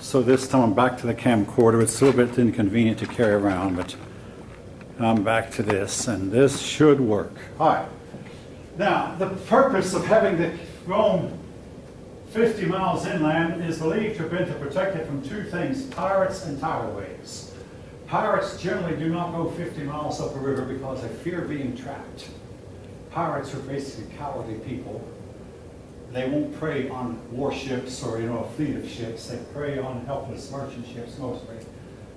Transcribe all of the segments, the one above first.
So this time I'm back to the camcorder. It's a little bit inconvenient to carry around, but I'm back to this, and this should work. All right. Now, the purpose of having the Rome 50 miles inland is believed to have been to protect it from two things: pirates and tidal waves. Pirates generally do not go 50 miles up a river because they fear being trapped. Pirates are basically cowardly people. They won't prey on warships or a fleet of ships. They prey on helpless merchant ships mostly.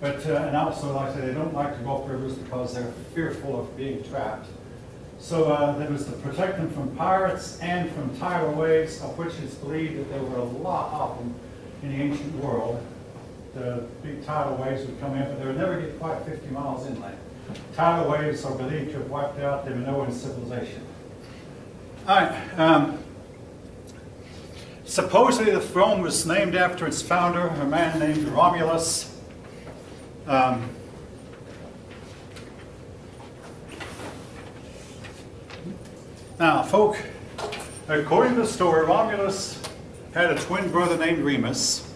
But and also, like I said, they don't like to go up rivers because they're fearful of being trapped. So that was to protect them from pirates and from tidal waves, of which it's believed that there were a lot of them in the ancient world. The big tidal waves would come in, but they would never get quite 50 miles inland. Tidal waves are believed to have wiped out the Minoan civilization. All right. Supposedly, the Rome was named after its founder, a man named Romulus. Now, folk, according to the story, Romulus had a twin brother named Remus.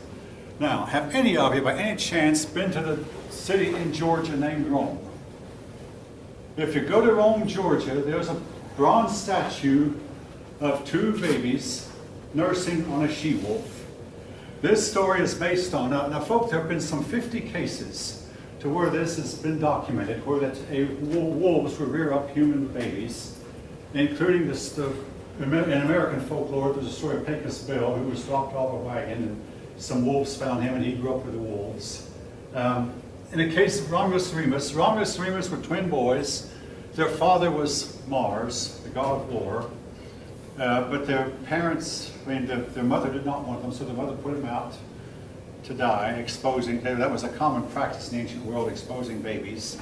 Now, have any of you, by any chance, been to the city in Georgia named Rome? If you go to Rome, Georgia, there's a bronze statue of two babies nursing on a she-wolf. This story is based on, now folk, there have been some 50 cases to where this has been documented, where that wolves would rear up human babies, including this, in American folklore, there's a story of Pecos Bill, who was dropped off a wagon, and some wolves found him, and he grew up with the wolves. In the case of Romulus and Remus were twin boys. Their father was Mars, the god of war. But their parents, their mother did not want them, so the mother put them out to die, exposing. That was a common practice in the ancient world, exposing babies.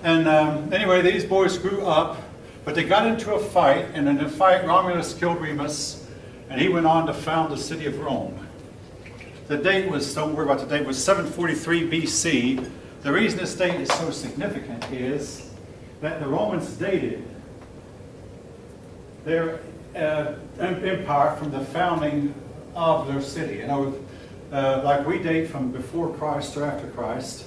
And anyway, these boys grew up, but they got into a fight, and in the fight, Romulus killed Remus, and he went on to found the city of Rome. The date was, don't worry about the date, was 743 BC. The reason this date is so significant is that the Romans dated their empire from the founding of their city. Like we date from before Christ or after Christ,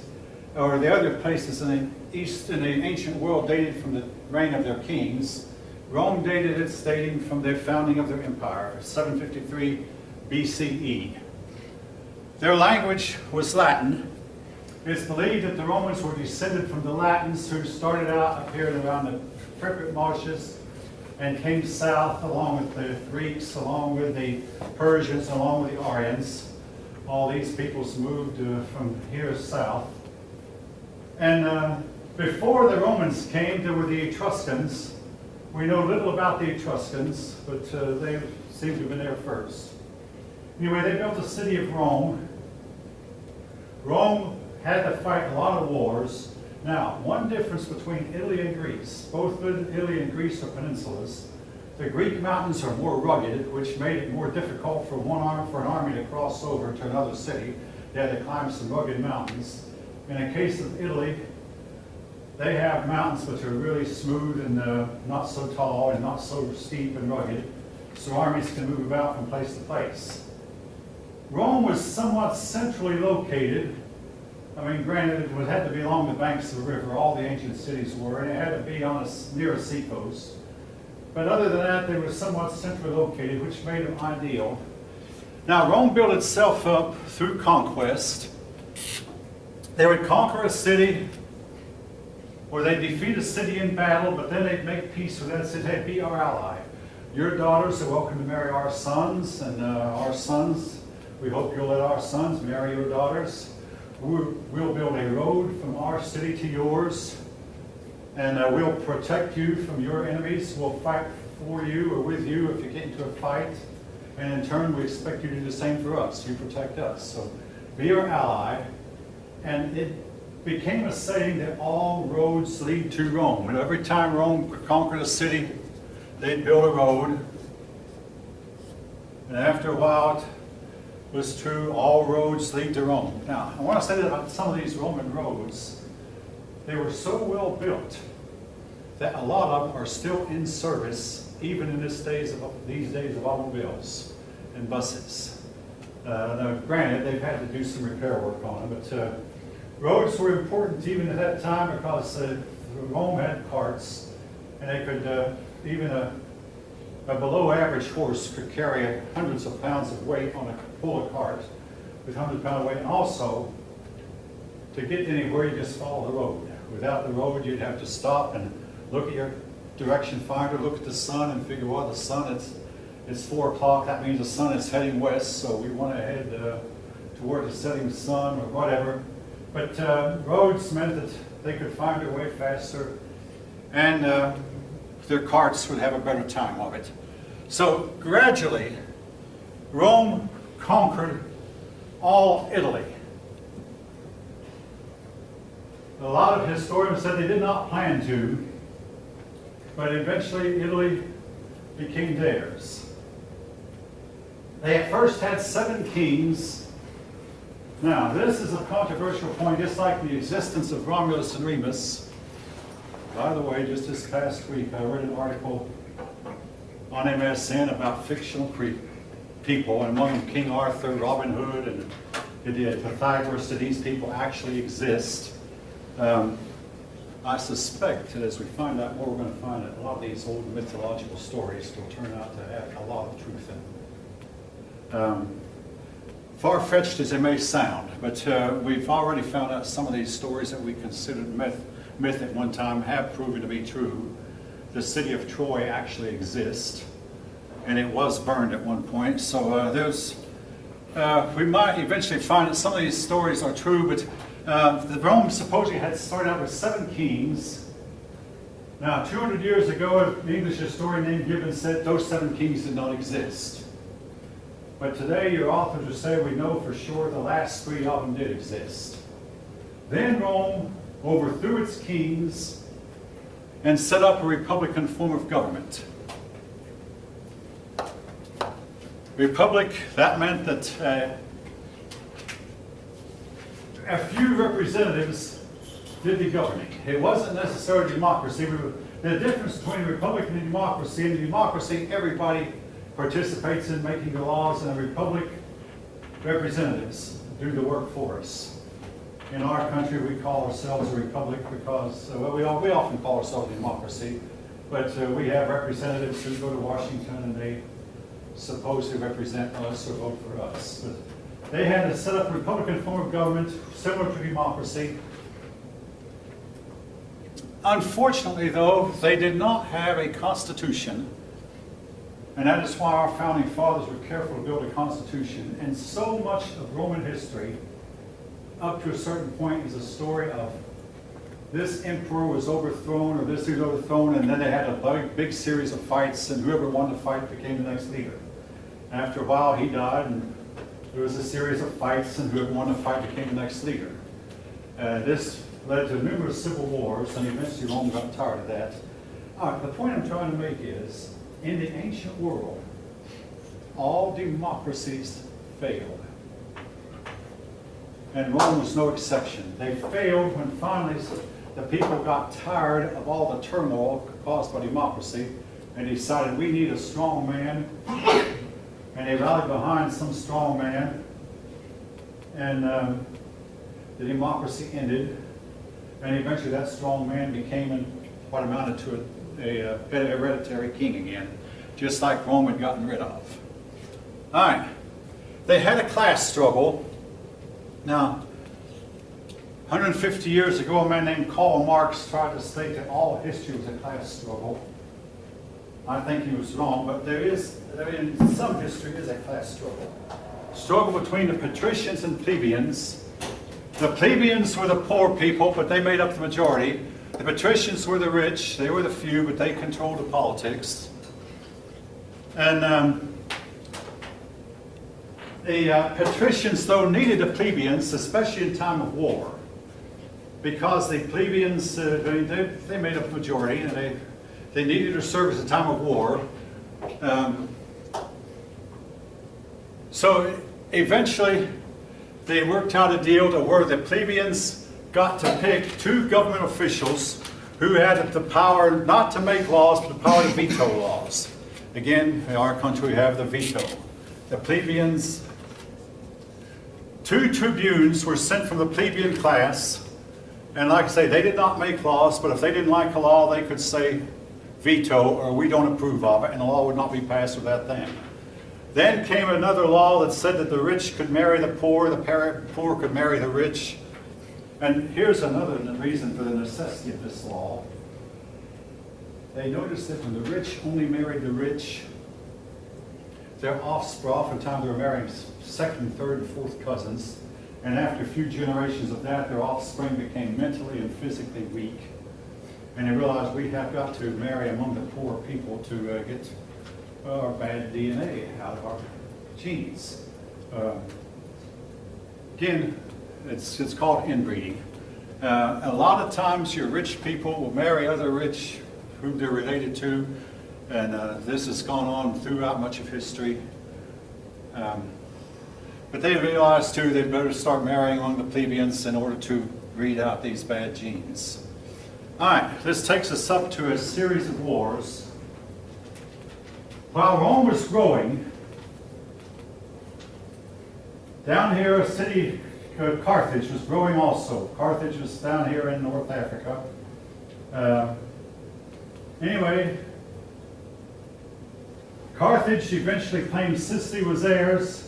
or the other places in the ancient world dated from the reign of their kings. Rome dated its dating from the founding of their empire, 753 BCE. Their language was Latin. It's believed that the Romans were descended from the Latins who started out up here around the Pripyat marshes and came south along with the Greeks, along with the Persians, along with the Aryans. All these peoples moved from here south. And before the Romans came, there were the Etruscans. We know little about the Etruscans, but they seem to have been there first. Anyway, they built the city of Rome. Rome had to fight a lot of wars. Now, one difference between Italy and Greece, both Italy and Greece are peninsulas. The Greek mountains are more rugged, which made it more difficult for an army to cross over to another city. They had to climb some rugged mountains. In the case of Italy, they have mountains which are really smooth and not so tall and not so steep and rugged, so armies can move about from place to place. Rome was somewhat centrally located. Granted, it had to be along the banks of the river. All the ancient cities were, and it had to be near a seacoast. But other than that, they were somewhat centrally located, which made them ideal. Now, Rome built itself up through conquest. They would conquer a city, or they'd defeat a city in battle, but then they'd make peace with that city. Hey, be our ally. Your daughters are welcome to marry our sons, and our sons, we hope you'll let our sons marry your daughters. We'll build a road from our city to yours, and we'll protect you from your enemies. We'll fight for you or with you if you get into a fight, and in turn we expect you to do the same for us. You protect us. So be our ally. And it became a saying that all roads lead to Rome. And every time Rome conquered a city, they'd build a road. And after a while, it was true, all roads lead to Rome. Now, I want to say that about some of these Roman roads, they were so well built that a lot of them are still in service, even in these days of automobiles and buses. Now, granted, they've had to do some repair work on them, but roads were important even at that time because Rome had carts, and they could, even a below average horse could carry hundreds of pounds of weight on a pull cart with 100-pound weight. And also, to get anywhere, you just follow the road. Without the road, you'd have to stop and look at your direction finder, look at the sun, and figure, well, the sun, it's 4 o'clock. That means the sun is heading west, so we want to head toward the setting sun or whatever. But roads meant that they could find their way faster, and their carts would have a better time of it. So gradually, Rome conquered all Italy. A lot of historians said they did not plan to, but eventually Italy became theirs. They at first had 7 kings. Now, this is a controversial point, just like the existence of Romulus and Remus. By the way, just this past week, I read an article on MSN about fictional people, and among them King Arthur, Robin Hood, and Pythagoras, that these people actually exist. I suspect that as we find out more, we're going to find that a lot of these old mythological stories will turn out to have a lot of truth in them. Far-fetched as they may sound, but we've already found out some of these stories that we considered myth at one time have proven to be true. The city of Troy actually exists, and it was burned at one point. So we might eventually find that some of these stories are true, but the Rome supposedly had started out with 7 kings. Now, 200 years ago, an English historian named Gibbon said those 7 kings did not exist. But today, your authors will say we know for sure the last 3 of them did exist. Then Rome overthrew its kings and set up a republican form of government. Republic, that meant that a few representatives did the governing. It wasn't necessarily democracy. The difference between a republic and a democracy, in a democracy, everybody participates in making the laws, and a republic, representatives do the work for us. In our country, we call ourselves a republic because, we often call ourselves a democracy, but we have representatives who go to Washington and they supposedly represent us or vote for us. But they had to set up a republican form of government similar to democracy. Unfortunately, though, they did not have a constitution, and that is why our founding fathers were careful to build a constitution. And so much of Roman history, up to a certain point, is a story of this emperor was overthrown or this was overthrown, and then they had a big series of fights, and whoever won the fight became the next leader. After a while, he died, and there was a series of fights, and whoever won the fight became the next leader. This led to numerous civil wars, and eventually Rome got tired of that. All right, the point I'm trying to make is, in the ancient world, all democracies failed. And Rome was no exception. They failed when finally the people got tired of all the turmoil caused by democracy and decided we need a strong man. And they rallied behind some strong man. And the democracy ended. And eventually that strong man became what amounted to a hereditary king again, just like Rome had gotten rid of. All right. They had a class struggle. Now, 150 years ago, a man named Karl Marx tried to state that all history was a class struggle. I think he was wrong, but in some history is a class struggle. Struggle between the patricians and plebeians. The plebeians were the poor people, but they made up the majority. The patricians were the rich, they were the few, but they controlled the politics. And the patricians, though, needed the plebeians, especially in time of war, because the plebeians, they made up the majority, and they needed their service in time of war. So eventually, they worked out a deal to where the plebeians got to pick 2 government officials who had the power not to make laws, but the power to veto laws. Again, in our country we have the veto. The plebeians 2 tribunes were sent from the plebeian class, and like I say, they did not make laws, but if they didn't like a law, they could say veto, or we don't approve of it, and the law would not be passed without them. Then came another law that said that the rich could marry the poor could marry the rich. And here's another reason for the necessity of this law. They noticed that when the rich only married the rich, their offspring, oftentimes they were marrying second, third, and fourth cousins, and after a few generations of that, their offspring became mentally and physically weak. And they realized we have got to marry among the poor people to get our bad DNA out of our genes. Again, it's called inbreeding. A lot of times your rich people will marry other rich whom they're related to, and this has gone on throughout much of history. But they realized too they'd better start marrying among the plebeians in order to breed out these bad genes. All right, this takes us up to a series of wars. While Rome was growing, down here a city, Carthage, was growing also. Carthage was down here in North Africa. Anyway, Carthage eventually claimed Sicily was theirs.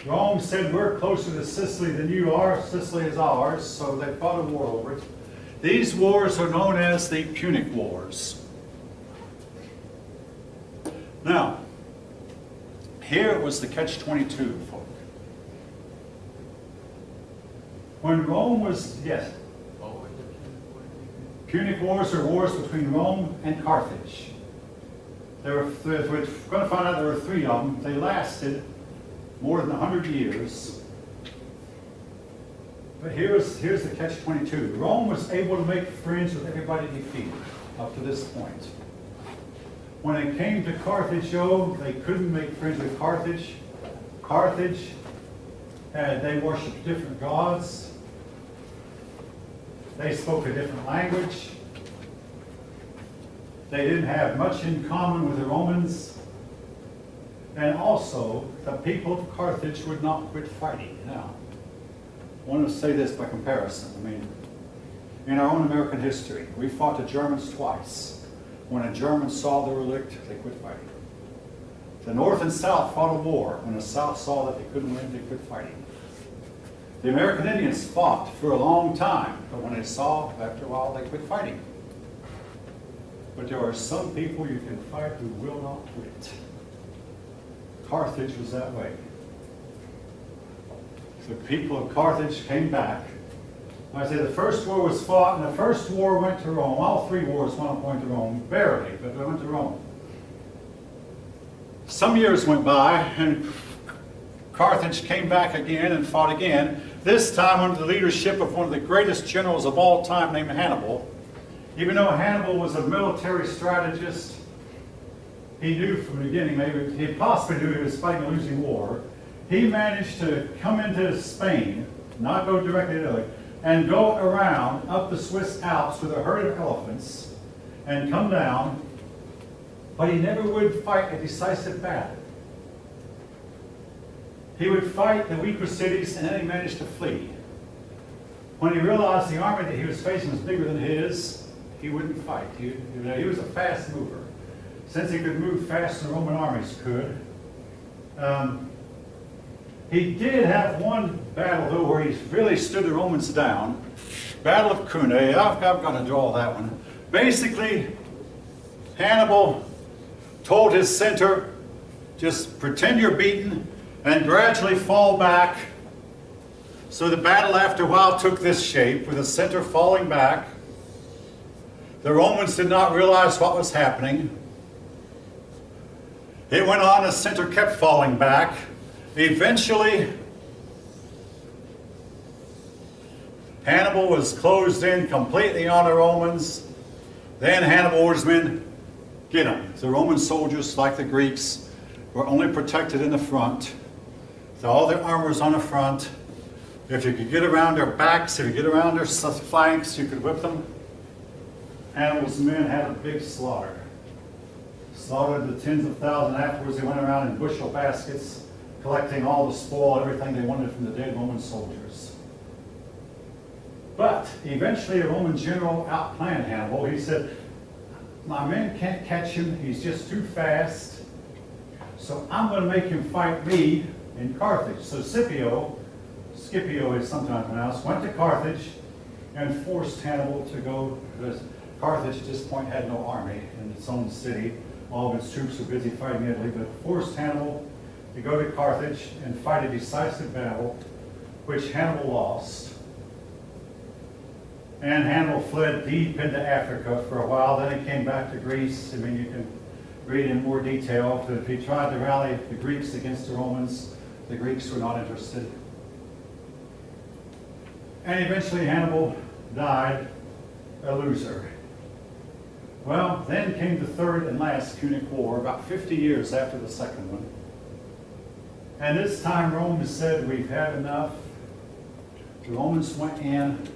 Rome said, we're closer to Sicily than you are. Sicily is ours. So they fought a war over it. These wars are known as the Punic Wars. Now, here was the catch-22, folk. When Rome was, yes? Punic Wars are wars between Rome and Carthage. We're going to find out there were 3 of them. They lasted more than 100 years. But here's the catch-22. Rome was able to make friends with everybody defeated up to this point. When it came to Carthage, they couldn't make friends with Carthage. Carthage, they worshipped different gods. They spoke a different language. They didn't have much in common with the Romans. And also, the people of Carthage would not quit fighting. Now, I want to say this by comparison. I mean, in our own American history, we fought the Germans twice. When the Germans saw they were licked, they quit fighting. The North and South fought a war. When the South saw that they couldn't win, they quit fighting. The American Indians fought for a long time, but when they saw, after a while, they quit fighting. But there are some people you can fight who will not quit. Carthage was that way. The people of Carthage came back. I say the first war was fought, and the first war went to Rome. All 3 wars went to Rome, barely, but they went to Rome. Some years went by, and Carthage came back again and fought again, this time under the leadership of one of the greatest generals of all time named Hannibal. Even though Hannibal was a military strategist, he knew from the beginning, maybe he possibly knew he was fighting a losing war. He managed to come into Spain, not go directly to Italy, and go around up the Swiss Alps with a herd of elephants and come down, but he never would fight a decisive battle. He would fight the weaker cities, and then he managed to flee. When he realized the army that he was facing was bigger than his, he wouldn't fight. He was a fast mover. Since he could move faster than Roman armies could. He did have one battle, though, where he really stood the Romans down. Battle of Cunae. I've got to draw that one. Basically, Hannibal told his center, just pretend you're beaten and gradually fall back. So the battle after a while took this shape, with the center falling back. The Romans did not realize what was happening. It went on, the center kept falling back. Eventually, Hannibal was closed in completely on the Romans. Then Hannibal ordered his men, get them. The Roman soldiers, like the Greeks, were only protected in the front. So all their armor was on the front. If you could get around their backs, if you get around their flanks, you could whip them. Hannibal's men had a big slaughter. Slaughtered the tens of thousands. Afterwards, they went around in bushel baskets collecting all the spoil, everything they wanted from the dead Roman soldiers. But eventually a Roman general outplanned Hannibal. He said, my men can't catch him, he's just too fast, so I'm going to make him fight me in Carthage. So Scipio is sometimes pronounced, went to Carthage and forced Hannibal to go, because Carthage at this point had no army in its own city. All of its troops were busy fighting Italy, but forced Hannibal to go to Carthage and fight a decisive battle, which Hannibal lost. And Hannibal fled deep into Africa for a while. Then he came back to Greece. I mean, you can read in more detail, but he tried to rally the Greeks against the Romans. The Greeks were not interested. And eventually Hannibal died a loser. Well, then came the third and last Punic War, about 50 years after the second one. And this time Rome said, we've had enough. The Romans went in,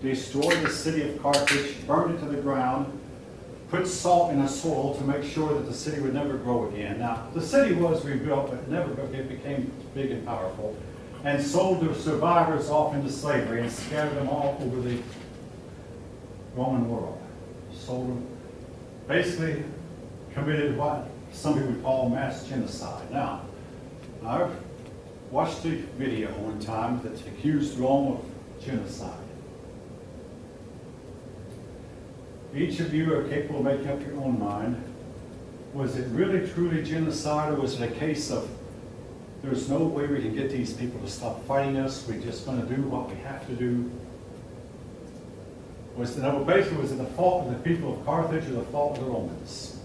destroyed the city of Carthage, burned it to the ground, put salt in the soil to make sure that the city would never grow again. Now, the city was rebuilt, but it became big and powerful, and sold the survivors off into slavery and scattered them all over the Roman world. Sold them, basically committed what some people would call mass genocide. Now, I've watched a video one time that accused Rome of genocide. Each of you are capable of making up your own mind. Was it really truly genocide, or was it a case of there's no way we can get these people to stop fighting us, we're just going to do what we have to do? Was it the fault of the people of Carthage or the fault of the Romans?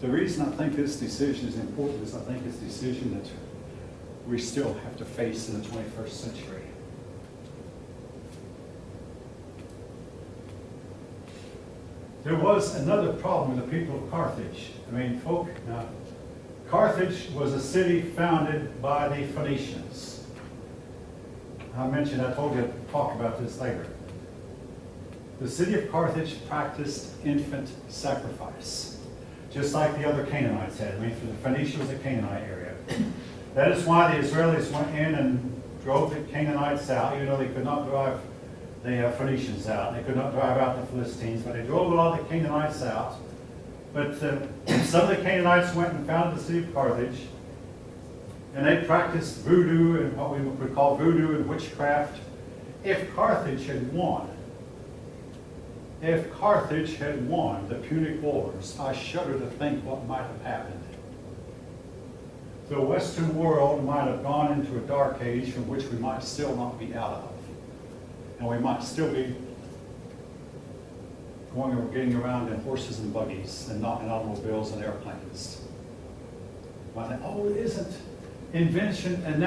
The reason I think this decision is important is I think it's a decision that we still have to face in the 21st century. There was another problem with the people of Carthage. I mean, Carthage was a city founded by the Phoenicians. I told you to talk about this later. The city of Carthage practiced infant sacrifice, just like the other Canaanites had. I mean, for the Phoenicia was a Canaanite area. That is why the Israelis went in and drove the Canaanites out, even though they could not drive the Phoenicians out. They could not drive out the Philistines, but they drove a lot of the Canaanites out. But some of the Canaanites went and founded the city of Carthage, and they practiced voodoo and what we would call voodoo and witchcraft. If Carthage had won the Punic Wars, I shudder to think what might have happened. The Western world might have gone into a dark age from which we might still not be out of. And we might still be getting around in horses and buggies and not in automobiles and airplanes. Might think, it isn't invention and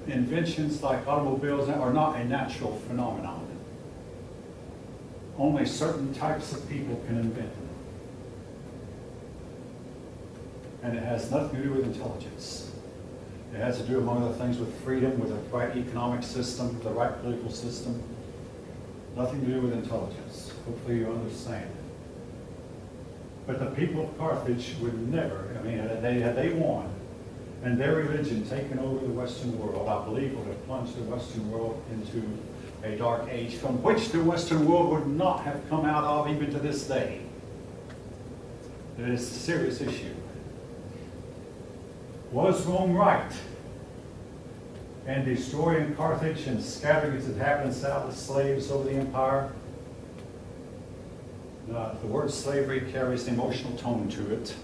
inventions like automobiles are not a natural phenomenon. Only certain types of people can invent them. And it has nothing to do with intelligence. It has to do, among other things, with freedom, with the right economic system, the right political system. Nothing to do with intelligence. Hopefully you understand. But the people of Carthage would never, had they won, and their religion taken over the Western world, I believe would have plunged the Western world into a dark age from which the Western world would not have come out of even to this day. It is a serious issue. Was Rome right in destroying Carthage and scattering its inhabitants out as slaves over the empire? The word slavery carries an emotional tone to it.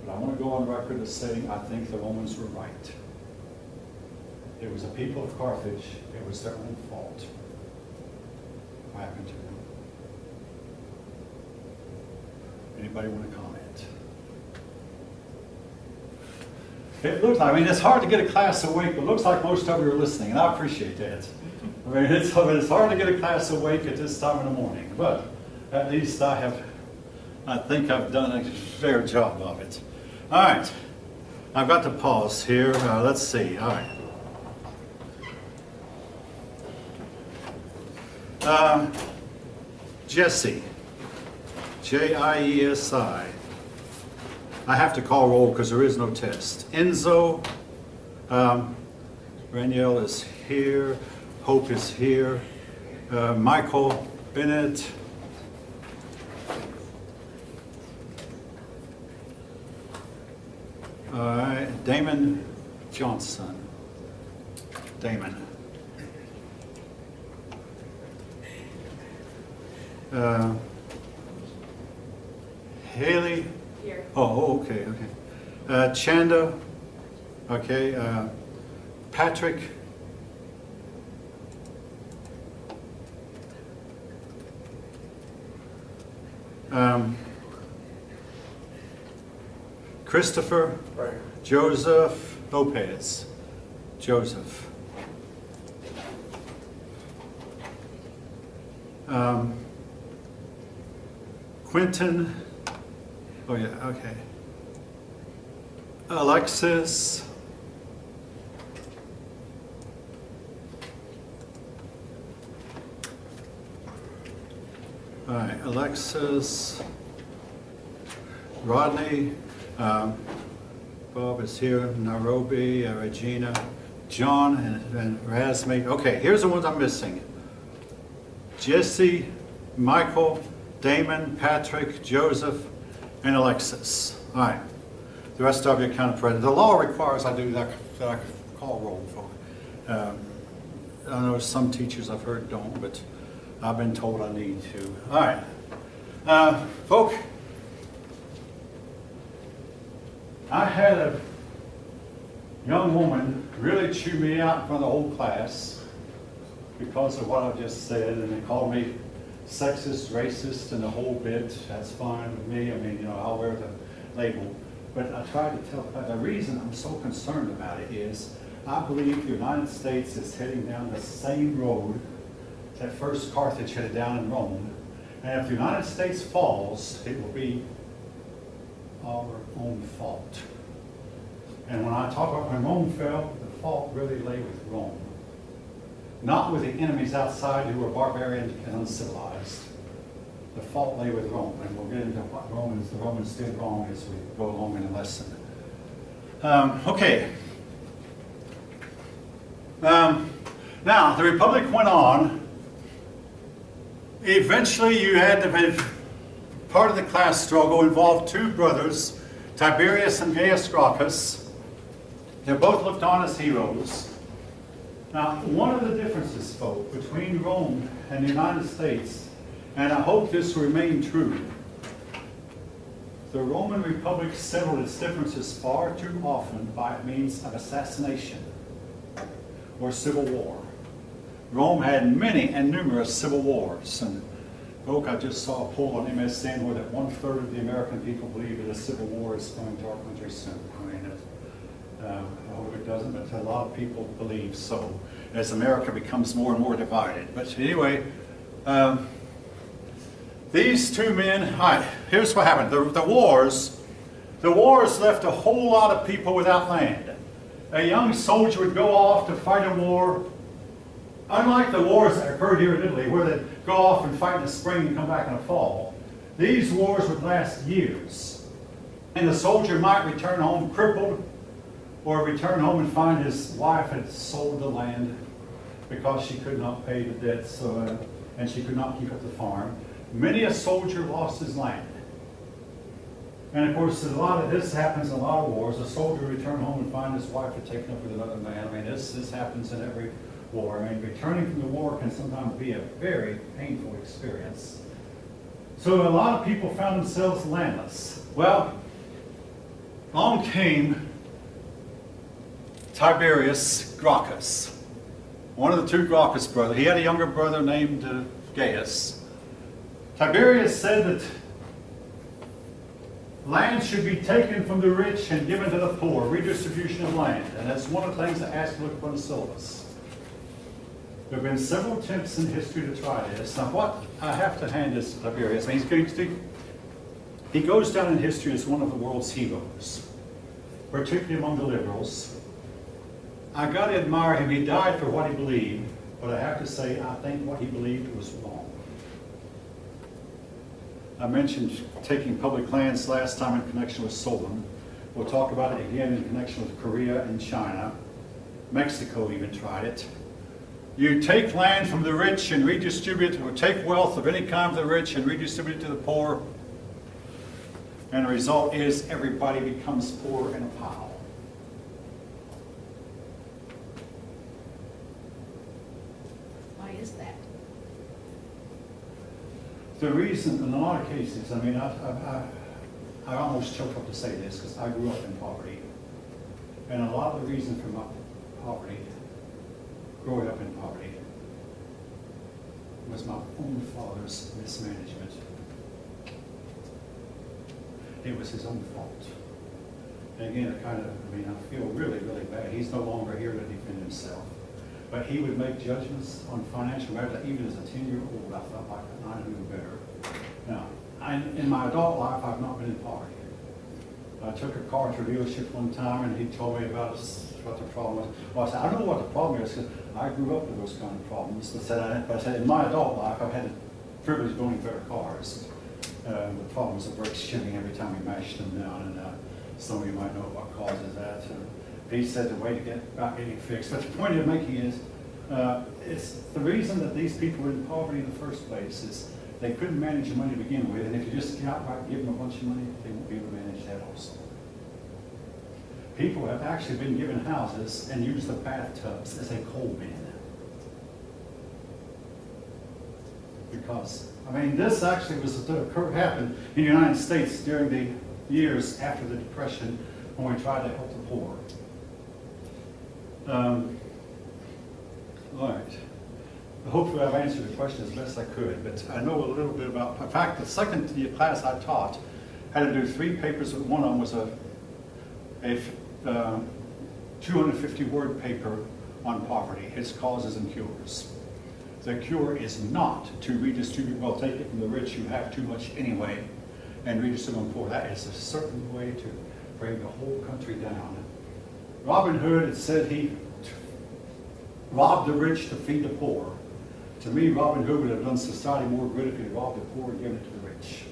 But I want to go on record as saying I think the Romans were right. It was the people of Carthage. It was their own fault. What happened to them? Anybody want to comment? It looks like, it's hard to get a class awake, but it looks like most of you are listening, and I appreciate that. It's hard to get a class awake at this time in the morning, but at least I think I've done a fair job of it. All right, I've got to pause here. Let's see. All right. Jesse J-I-E-S-I. I have to call roll because there is no test. Enzo, Raniel is here, Hope is here, Michael Bennett, all right, Damon Johnson, Damon. Haley. Here. Oh, okay. Chanda. Okay. Patrick. Christopher. Right. Joseph Lopez. Joseph. Quentin. Oh yeah, okay. Alexis. All right, Alexis. Rodney. Bob is here. Nairobi, Regina. John and Razmi. Okay, here's the ones I'm missing. Jesse, Michael, Damon, Patrick, Joseph, and Alexis. All right. The rest of you kind of present. The law requires I do that I call roll for. I know some teachers I've heard don't, but I've been told I need to. All right. Folk, I had a young woman really chew me out in front of the whole class because of what I just said, and they called me sexist, racist, and the whole bit. That's fine with me. I mean, I'll wear the label. But I tried to tell her the reason I'm so concerned about it is I believe the United States is heading down the same road that first Carthage headed down in Rome. And if the United States falls, it will be our own fault. And when I talk about when Rome fell, the fault really lay with Rome. Not with the enemies outside who were barbarian and uncivilized. The fault lay with Rome, and we'll get into what the Romans did wrong as we go along in the lesson. Okay. Now, the Republic went on. Eventually, you had to part of the class struggle involved two brothers, Tiberius and Gaius Gracchus. They're both looked on as heroes. Now, one of the differences, folks, between Rome and the United States, and I hope this will remain true, the Roman Republic settled its differences far too often by means of assassination or civil war. Rome had many and numerous civil wars. And folks, I just saw a poll on MSN where that 1/3 of the American people believe that a civil war is coming to our country soon. I mean, I hope it doesn't, but a lot of people believe so as America becomes more and more divided. But anyway, these two men, all right, here's what happened. The wars left a whole lot of people without land. A young soldier would go off to fight a war, unlike the wars that occurred here in Italy, where they'd go off and fight in the spring and come back in the fall. These wars would last years. And the soldier might return home crippled, or return home and find his wife had sold the land because she could not pay the debts, and she could not keep up the farm. Many a soldier lost his land. And of course, a lot of this happens in a lot of wars. A soldier return home and find his wife had taken up with another man. I mean, this happens in every war. I mean, returning from the war can sometimes be a very painful experience. So a lot of people found themselves landless. Well, along came Tiberius Gracchus, one of the two Gracchus brothers. He had a younger brother named Gaius. Tiberius said that land should be taken from the rich and given to the poor, redistribution of land. And that's one of the things I asked to look upon the syllabus. There have been several attempts in history to try this. Now, what I have to hand this to Tiberius. I mean, he goes down in history as one of the world's heroes, particularly among the liberals. I got to admire him. He died for what he believed, but I have to say, I think what he believed was wrong. I mentioned taking public lands last time in connection with Solon. We'll talk about it again in connection with Korea and China. Mexico even tried it. You take land from the rich and redistribute it, or take wealth of any kind from the rich and redistribute it to the poor. And the result is everybody becomes poor in a pile. Why is that? The reason, in a lot of cases, I mean, I almost choke up to say this because I grew up in poverty. And a lot of the reason for my poverty, growing up in poverty, was my own father's mismanagement. It was his own fault. And again, I feel really, really bad. He's no longer here to defend himself. But he would make judgments on financial matters that even as a 10-year-old, I felt like I knew better. Now, in my adult life, I've not been in poverty. I took a car to a dealership one time, and he told me about what the problem was. Well, I said, I don't know what the problem is, because I grew up with those kind of problems. But I said, in my adult life, I've had the privilege of owning better cars. The problem was the brakes shimming every time we mashed them down, and some of you might know what causes that. He said the way to get about getting fixed. But the point I'm making is, it's the reason that these people were in poverty in the first place is they couldn't manage the money to begin with, and if you just outright give them a bunch of money, they won't be able to manage that also. People have actually been given houses and used the bathtubs as a coal bin. Because, this actually happened in the United States during the years after the Depression when we tried to help the poor. All right. Hopefully I've answered the question as best I could, but I know a little bit about, in fact, the second class I taught had to do 3 papers. One of them was a 250-word paper on poverty, its causes and cures. The cure is not to redistribute, well, take it from the rich who have too much anyway, and redistribute them poor. That is a certain way to bring the whole country down. Robin Hood said he robbed the rich to feed the poor. To me, Robin Hood would have done society more good if he had robbed the poor and given it to the rich.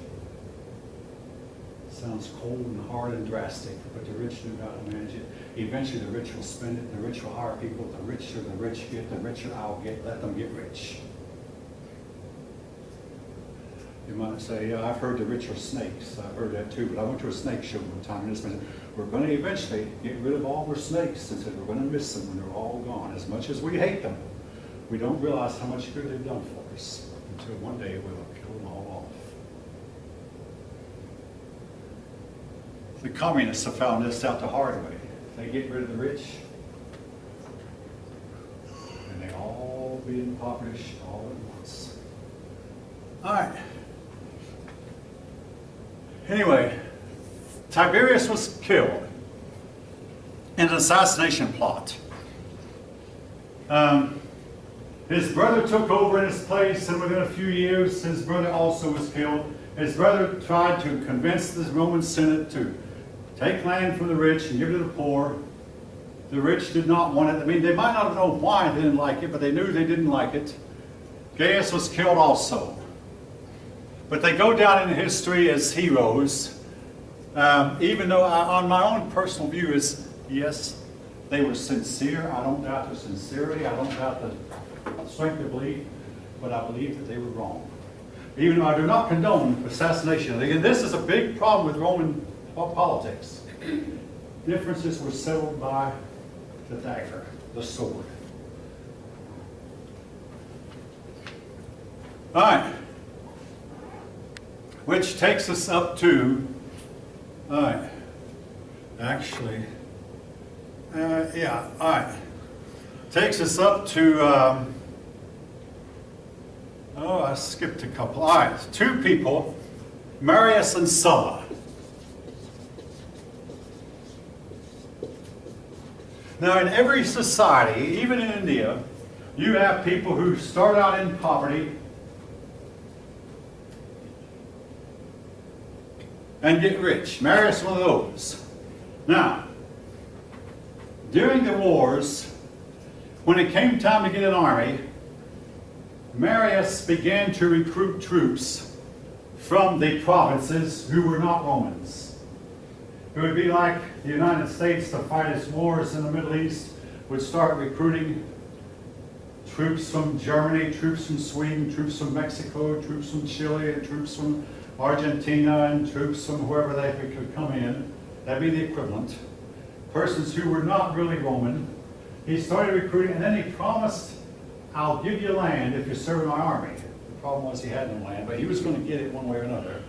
Sounds cold and hard and drastic, but the rich knew how to manage it. Eventually the rich will spend it, the rich will hire people, the richer the rich get, the richer I'll get, let them get rich. You might say, yeah, I've heard the rich are snakes. I've heard that too, but I went to a snake show one time, and this man said, we're going to eventually get rid of all our snakes, and said we're going to miss them when they're all gone. As much as we hate them, we don't realize how much good they've done for us until one day we'll kill them all off. The communists have found this out the hard way. They get rid of the rich, and they all be impoverished all at once. All right. Anyway, Tiberius was killed in an assassination plot. His brother took over in his place, and within a few years, his brother also was killed. His brother tried to convince the Roman Senate to take land from the rich and give it to the poor. The rich did not want it. They might not know why they didn't like it, but they knew they didn't like it. Gaius was killed also. But they go down in history as heroes, even though on my own personal view is, yes, they were sincere. I don't doubt their sincerity. I don't doubt the strength of belief, but I believe that they were wrong. Even though I do not condone assassination. Again, this is a big problem with Roman politics. Differences were settled by the dagger, the sword. All right. Which takes us up to, all right, actually, yeah, all right. Takes us up to, I skipped a couple. All right, 2 people, Marius and Sulla. Now, in every society, even in India, you have people who start out in poverty and get rich. Marius was one of those. Now, during the wars, when it came time to get an army, Marius began to recruit troops from the provinces who were not Romans. It would be like the United States, to fight its wars in the Middle East, would start recruiting troops from Germany, troops from Sweden, troops from Mexico, troops from Chile, and troops from Argentina, and troops from wherever they could come in. That'd be the equivalent. Persons who were not really Roman. He started recruiting, and then he promised, I'll give you land if you serve in my army. The problem was he had no land, but he was going to get it one way or another.